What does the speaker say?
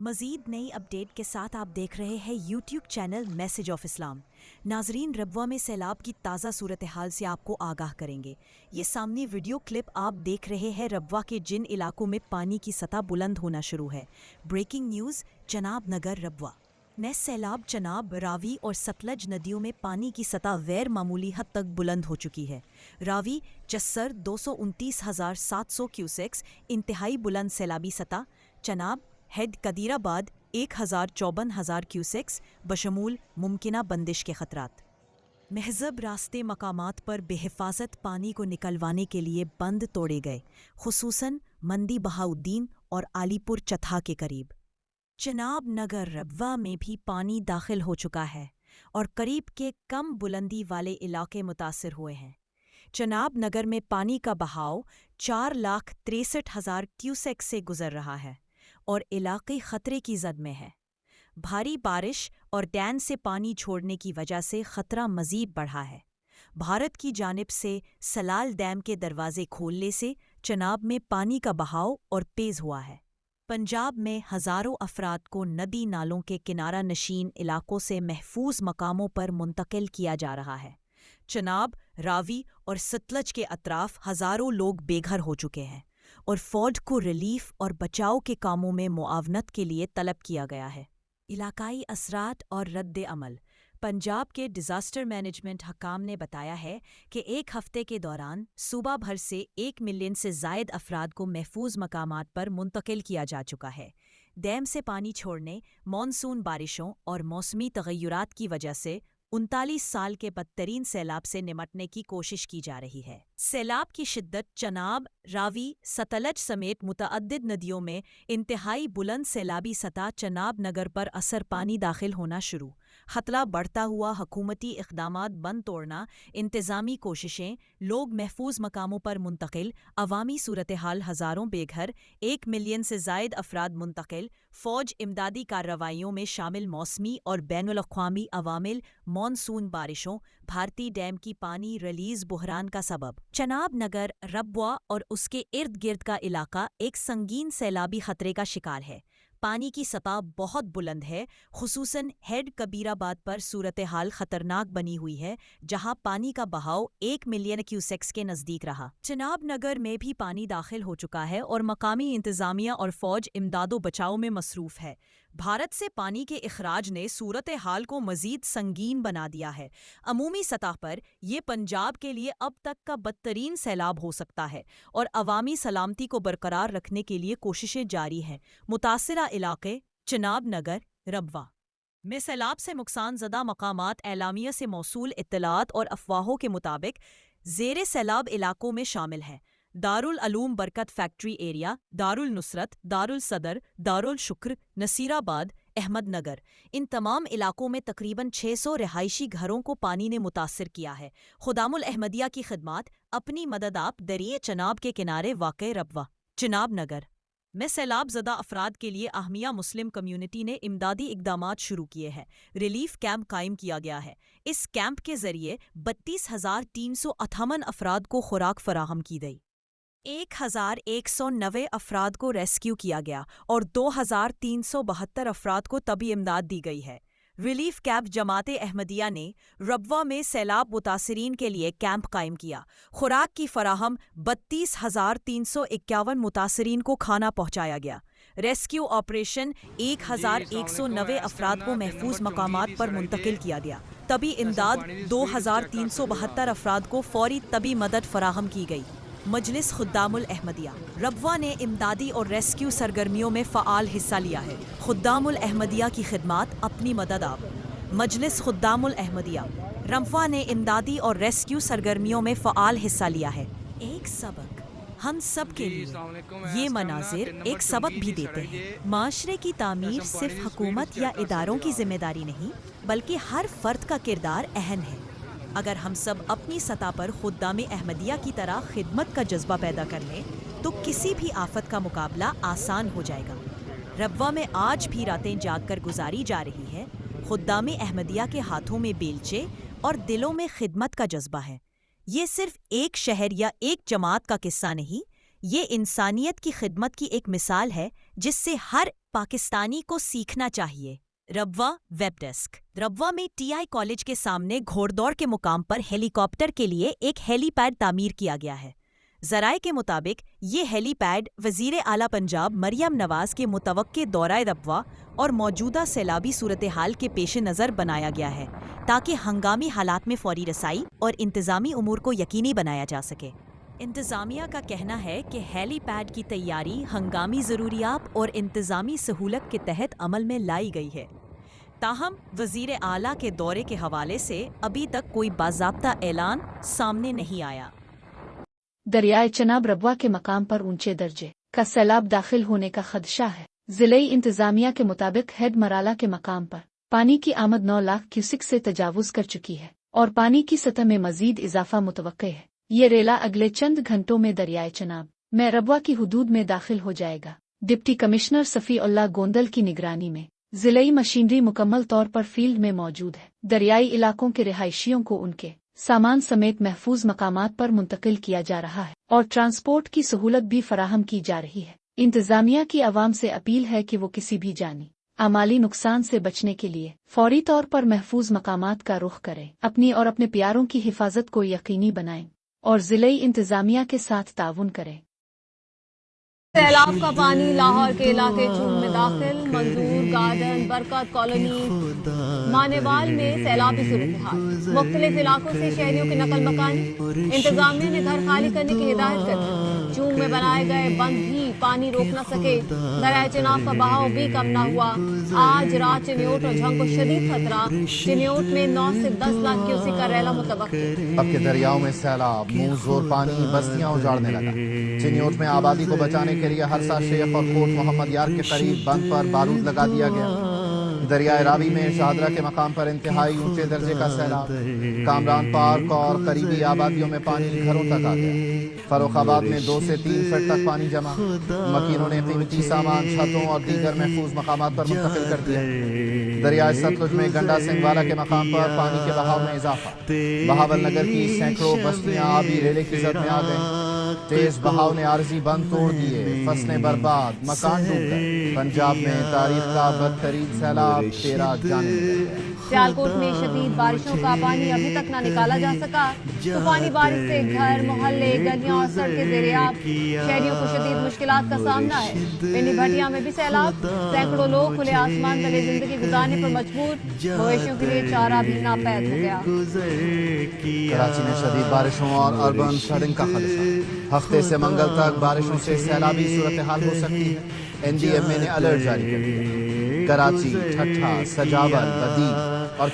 مزید نئی اپڈیٹ کے ساتھ آپ دیکھ رہے ہیں یوٹیوب چینل میسج آف اسلام۔ ناظرین، ربوہ میں سیلاب کی تازہ صورتحال سے آپ کو آگاہ کریں گے۔ یہ سامنے ویڈیو کلپ آپ دیکھ رہے ہیں ربوہ کے جن علاقوں میں پانی کی سطح بلند ہونا شروع ہے۔ بریکنگ نیوز، چناب نگر ربوہ میں سیلاب چناب، راوی اور ستلج ندیوں میں پانی کی سطح غیر معمولی حد تک بلند ہو چکی ہے۔ راوی چسر 229,700 کیوسیکس انتہائی بلند سیلابی سطح، چناب ہیڈ قدیر آباد 1,54,000 کیوسیکس بشمول ممکنہ بندش کے خطرات۔ مہذب راستے مقامات پر بے حفاظت پانی کو نکلوانے کے لیے بند توڑے گئے، خصوصاً مندی بہاؤدین اور علی پور چتھا کے قریب۔ چناب نگر ربوہ میں بھی پانی داخل ہو چکا ہے اور قریب کے کم بلندی والے علاقے متاثر ہوئے ہیں۔ چناب نگر میں پانی کا بہاؤ 4,63,000 کیوسیک سے گزر رہا ہے اور علاقے خطرے کی زد میں ہے۔ بھاری بارش اور ڈیم سے پانی چھوڑنے کی وجہ سے خطرہ مزید بڑھا ہے۔ بھارت کی جانب سے سلال ڈیم کے دروازے کھولنے سے چناب میں پانی کا بہاؤ اور تیز ہوا ہے۔ پنجاب میں ہزاروں افراد کو ندی نالوں کے کنارہ نشین علاقوں سے محفوظ مقاموں پر منتقل کیا جا رہا ہے۔ چناب، راوی اور ستلج کے اطراف ہزاروں لوگ بے گھر ہو چکے ہیں اور فوج کو ریلیف اور بچاؤ کے کاموں میں معاونت کے لیے طلب کیا گیا ہے۔ علاقائی اثرات اور رد عمل۔ پنجاب کے ڈیزاسٹر مینجمنٹ حکام نے بتایا ہے کہ ایک ہفتے کے دوران صوبہ بھر سے 1 ملین سے زائد افراد کو محفوظ مقامات پر منتقل کیا جا چکا ہے۔ ڈیم سے پانی چھوڑنے، مانسون بارشوں اور موسمی تغیرات کی وجہ سے 39 سال کے بدترین سیلاب سے نمٹنے کی کوشش کی جا رہی ہے۔ سیلاب کی شدت چناب، راوی، ستلج سمیت متعدد ندیوں میں انتہائی بلند سیلابی سطح چناب نگر پر اثر پانی داخل ہونا شروع۔ خطرہ بڑھتا ہوا، حکومتی اقدامات بند توڑنا، انتظامی کوششیں، لوگ محفوظ مقاموں پر منتقل، عوامی صورتحال، ہزاروں بے گھر، 1 ملین سے زائد افراد منتقل، فوج امدادی کارروائیوں میں شامل، موسمی اور بین الاقوامی عوامل، مانسون بارشوں، بھارتی ڈیم کی پانی ریلیز بحران کا سبب۔ چناب نگر ربوہ اور اس کے ارد گرد کا علاقہ ایک سنگین سیلابی خطرے کا شکار ہے۔ پانی کی سطح بہت بلند ہے، خصوصاً ہیڈ کبیر آباد پر صورتحال خطرناک بنی ہوئی ہے، جہاں پانی کا بہاؤ 1 ملین کیوسیکس کے نزدیک رہا۔ چناب نگر میں بھی پانی داخل ہو چکا ہے اور مقامی انتظامیہ اور فوج امداد و بچاؤ میں مصروف ہے۔ بھارت سے پانی کے اخراج نے صورتحال کو مزید سنگین بنا دیا ہے۔ عمومی سطح پر یہ پنجاب کے لیے اب تک کا بدترین سیلاب ہو سکتا ہے اور عوامی سلامتی کو برقرار رکھنے کے لیے کوششیں جاری ہیں۔ متاثرہ علاقے چناب نگر ربوہ میں سیلاب سے نقصان زدہ مقامات اعلامیہ سے موصول اطلاعات اور افواہوں کے مطابق زیر سیلاب علاقوں میں شامل ہیں: دارالعلوم برکت فیکٹری ایریا، دارالنصرت، دارالصدر، دارالشکر، نصیر آباد، احمد نگر۔ ان تمام علاقوں میں تقریباً 600 رہائشی گھروں کو پانی نے متاثر کیا ہے۔ خدام الاحمدیہ کی خدمات اپنی مدد آپ دریائے چناب کے کنارے واقع ربوہ چناب نگر میں سیلاب زدہ افراد کے لیے اہمیہ مسلم کمیونٹی نے امدادی اقدامات شروع کیے ہیں۔ ریلیف کیمپ قائم کیا گیا ہے۔ اس کیمپ کے ذریعے 32,358 افراد کو خوراک فراہم کی گئی۔ 1,190 افراد کو ریسکیو کیا گیا اور 2,372 افراد کو طبی امداد دی گئی ہے۔ ریلیف کیمپ جماعت احمدیہ نے ربوہ میں سیلاب متاثرین کے لیے کیمپ قائم کیا۔ خوراک کی فراہم 32,351 متاثرین کو کھانا پہنچایا گیا۔ ریسکیو آپریشن 1,190 افراد کو محفوظ مقامات پر منتقل کیا گیا۔ طبی امداد 2,372 افراد کو فوری طبی مدد فراہم کی گئی۔ مجلس خدام الاحمدیہ ربوہ نے امدادی اور ریسکیو سرگرمیوں میں فعال حصہ لیا ہے۔ خدام الاحمدیہ کی خدمات اپنی مدد آپ۔ مجلس خدام الاحمدیہ ربوہ نے امدادی اور ریسکیو سرگرمیوں میں فعال حصہ لیا ہے۔ ایک سبق ہم سب کے لیے یہ مناظر ایک سبق بھی دیتے ہیں۔ معاشرے کی تعمیر صرف حکومت یا اداروں کی ذمہ داری نہیں، بلکہ ہر فرد کا کردار اہم ہے۔ اگر ہم سب اپنی سطح پر خدام احمدیہ کی طرح خدمت کا جذبہ پیدا کر لیں تو کسی بھی آفت کا مقابلہ آسان ہو جائے گا۔ ربوہ میں آج بھی راتیں جاگ کر گزاری جا رہی ہے۔ خدام احمدیہ کے ہاتھوں میں بیلچے اور دلوں میں خدمت کا جذبہ ہے۔ یہ صرف ایک شہر یا ایک جماعت کا قصہ نہیں، یہ انسانیت کی خدمت کی ایک مثال ہے جس سے ہر پاکستانی کو سیکھنا چاہیے۔ Rabwah web desk. ربوہ میں ٹی آئی کالج کے سامنے گھوڑ دوڑ کے مقام پر ہیلی کاپٹر کے لیے ایک ہیلی پیڈ تعمیر کیا گیا ہے۔ ذرائع کے مطابق یہ ہیلی پیڈ وزیر اعلیٰ پنجاب مریم نواز کے متوقع دورہ ربوہ اور موجودہ سیلابی صورتحال کے پیش نظر بنایا گیا ہے تاکہ ہنگامی حالات میں فوری رسائی اور انتظامی امور کو یقینی بنایا جا سکے۔ انتظامیہ کا کہنا ہے کہ ہیلی پیڈ کی تیاری ہنگامی ضروریات اور انتظامی سہولت کے تحت عمل میں لائی گئی ہے۔ تاہم وزیر اعلیٰ کے دورے کے حوالے سے ابھی تک کوئی باضابطہ اعلان سامنے نہیں آیا۔ دریائے چناب ربوہ کے مقام پر اونچے درجے کا سیلاب داخل ہونے کا خدشہ ہے۔ ضلعی انتظامیہ کے مطابق ہیڈ مرالہ کے مقام پر پانی کی آمد 9 لاکھ کیوسک سے تجاوز کر چکی ہے اور پانی کی سطح میں مزید اضافہ متوقع ہے۔ یہ ریلا اگلے چند گھنٹوں میں دریائے چناب میں ربوہ کی حدود میں داخل ہو جائے گا۔ ڈپٹی کمشنر صفی اللہ گوندل کی نگرانی میں ضلعی مشینری مکمل طور پر فیلڈ میں موجود ہے۔ دریائی علاقوں کے رہائشیوں کو ان کے سامان سمیت محفوظ مقامات پر منتقل کیا جا رہا ہے اور ٹرانسپورٹ کی سہولت بھی فراہم کی جا رہی ہے۔ انتظامیہ کی عوام سے اپیل ہے کہ وہ کسی بھی جانی مالی نقصان سے بچنے کے لیے فوری طور پر محفوظ مقامات کا رخ کریں، اپنی اور اپنے پیاروں کی حفاظت کو یقینی بنائیں اور ضلعی انتظامیہ کے ساتھ تعاون کریں۔ سیلاب کا پانی لاہور کے علاقے چون میں داخل، منظور گارڈن، برکت کالونی، مانیوال میں سیلابی صورتحال، مختلف علاقوں سے شہریوں کی نقل مکانی۔ انتظامیہ نے گھر خالی کرنے کی ہدایت کر دی۔ چون میں بنائے گئے بند بھی پانی روک نہ سکے، دریائے چناب کا بہاؤ بھی کم نہ ہوا۔ آج رات چنیوٹ اور جھنگ کو شدید خطرہ، چنیوٹ میں 9 سے 10 لاکھ کیوسک کا ریلا متوقع۔ اب کے دریاؤں میں سیلاب، منہ زور پانی بستیاں اجاڑنے لگا۔ چنیوٹ میں آبادی کو بچانے کے لیے ہرسا شیخ اور کوٹ محمد یار کے قریب بند پر بارود لگا دیا گیا۔ دریائے راوی میں شاہدرہ کے مقام پر انتہائی اونچے درجے کا سیلاب، کامران پارک اور قریبی آبادیوں میں پانی گھروں تک آ گیا۔ فروخ آباد میں 2 سے 3 فٹ تک پانی جمع، مکینوں نے قیمتی سامان چھتوں اور دیگر محفوظ مقامات پر منتقل کر دیا۔ دریائے ستلج میں گنڈا سنگھ والا کے مقام پر پانی کے بہاؤ میں اضافہ، بہاول نگر کی سینکڑوں بستیاں آبی ریلے کی زد میں آ گئیں۔ تیز بہاؤ نے عارضی بند توڑ دیے، فصلیں برباد، مکان ڈوب گئے۔ پنجاب میں تاریخ کا بدترین سیلاب 13 جانے لگے۔ سیالکوٹ میں شدید بارشوں کا پانی ابھی تک نہ نکالا جا سکا۔ طوفانی بارش سے گھر، محلے، گلیاں اور سڑکیں زیرآب، شہریوں کو شدید مشکلات کا سامنا ہے۔ پنڈی بھٹیا میں بھی سیلاب، سینکڑوں لوگ کھلے آسمان تلے زندگی گزارنے پر مجبور، مویشیوں کے لیے چارہ بھی ناپید ہو گیا۔ کراچی میں شدید بارشوں اور اربن فلڈنگ کا خدشہ، ہفتے سے منگل تک بارشوں سے سیلابی صورتحال ہو سکتی ہے۔ این ڈی ایم اے نے الرٹ جاری کر دیا۔ کراچی، ٹھٹھہ، سجاول، بدیل اور